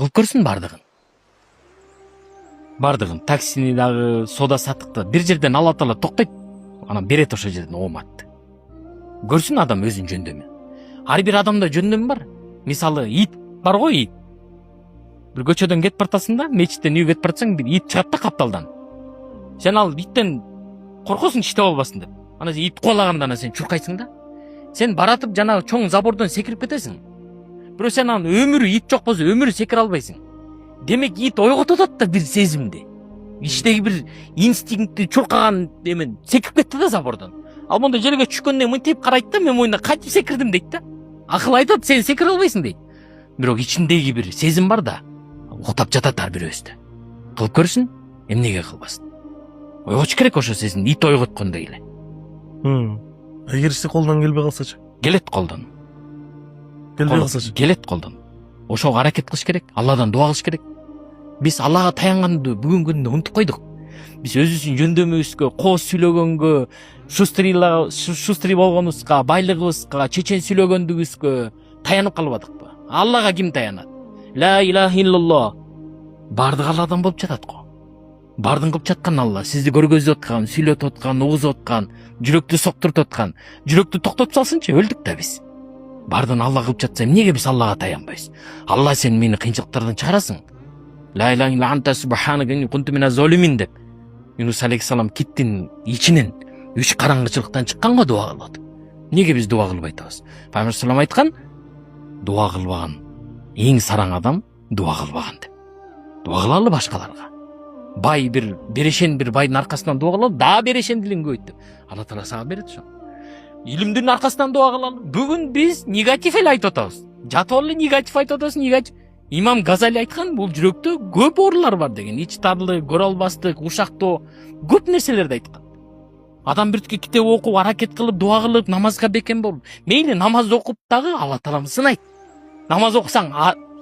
Кылып көрсүн бардыгын. Таксини дагы, сода саттыкты бир жерден Алла Таала токтойт, анан берет ошол жерден ооматты. Көрсүн адам өзүнүн жөндөмүн. Ар бир адамда жөндөм бар. Мисалы, ит бар го, ит. Бир көчөдөн кетип баратасың да, мечиттен үйгө кетип баратсаң, бир ит чыгат да капталдан. Сен ал иттен коркосуң иштеп албасын деп. Анан ит куалаганда анан сен чуркайсың да. Сен баратып жанагы чоң забордон секирип кетесиң. Бирок сен анан өмүрү ит жок болсо өмүрү секире албайсың. Демек ит ойготот да бир сезимди. Иштеги бир инстинкти чуркаган эмен секирип кетти да забордон. Ал монда жерге түшкөндөн мынтип карайт да, мен моюнда кантип секирдим дейт да. Акыл айтат, сен секире албайсың дейт. Бирок ичиндеги бир сезим бар да, уктап жатат ар бирөөбүздө. Кылып көрсүн, эмнеге кылбасын. Ойготуш керек ошо сезимди, ит ойготкондой эле. Эгер ишти колдон келбей калсачы? Келет колдон. Келбей калсачы? Келет колдон. Ошого аракет кылыш керек, Алладан дуа кылыш керек. Биз Аллага таянганды бүгүнкү күндө унутуп койдук. Биз өзүбүздүн жөндөмүбүзгө, кооз сүйлөгөнгө, шустри болгонубузга, байлыгыбызга, чечен сүйлөгөндүгүбүзгө таянып калбадыкпы? Аллага ким таянат? Ла илаха иллаллах. Бардык Алладан болуп жатат го. Бардын кылып жаткан Алла, сизди көргөзүп аткан, сүйлөтүп аткан, угузуп аткан, жүрөктү соктуртуп аткан, жүрөктү токтотуп салсынчы, өлдүк да биз. Бардын Алла кылып жатса, эмнеге биз Аллага таянбайбыз? Алла, сен мени кыйынчылыктардан чыгарасың. Ла илаха илля анта субханака инни кунту миназ золимин деп. Юнус алейхиссалам киттин ичинен үч караңгычылыктан чыкканга дуа кылып атып. Неге биз дуа кылбай атабыз? Пайгамбар салам айткан, дуа кылбаган эң сараң адам дуа кылбаган деп. Дуа кылалы башкаларга. Бай бир берешен бир байдын аркасынан дуа кылалы, да берешендилигин көбөйт деп. Алла Таала сага берет ошо. Илимдин аркасынан дуа кылалы. Бүгүн биз негатив эле айтып атабыз. Жатып эле негатив айтып атабыз, негатив. Имам Газали айткан, бул жүрөктө көп оорулар бар деген. Ич тарлык, көрө албастык, ушактоо, көп нерселерди айткан. Адам биртке китеп окуп, аракет кылып, дуа кылып, намазга бекем болуп, мейли намаз окуп дагы Алла Таалам сынайт. Намаз окусаң,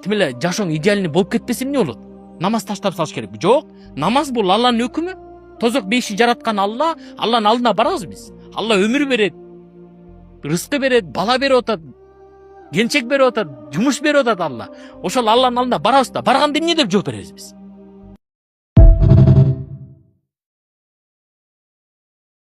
тим эле жашооң идеальный болуп кетпесе эмне болот? Намаз таштап салыш керекпи? Жок, намаз бул Алланын өкүмү. Тозок беши жараткан Алла, Алланын алдына барабыз биз. Алла өмүр берет, рызкы берет, бала берип атат, келинчек берип атат, жумуш берип атат Алла. Ошол Алланын алдына барабыз да, барганда эмне деп жооп беребиз биз?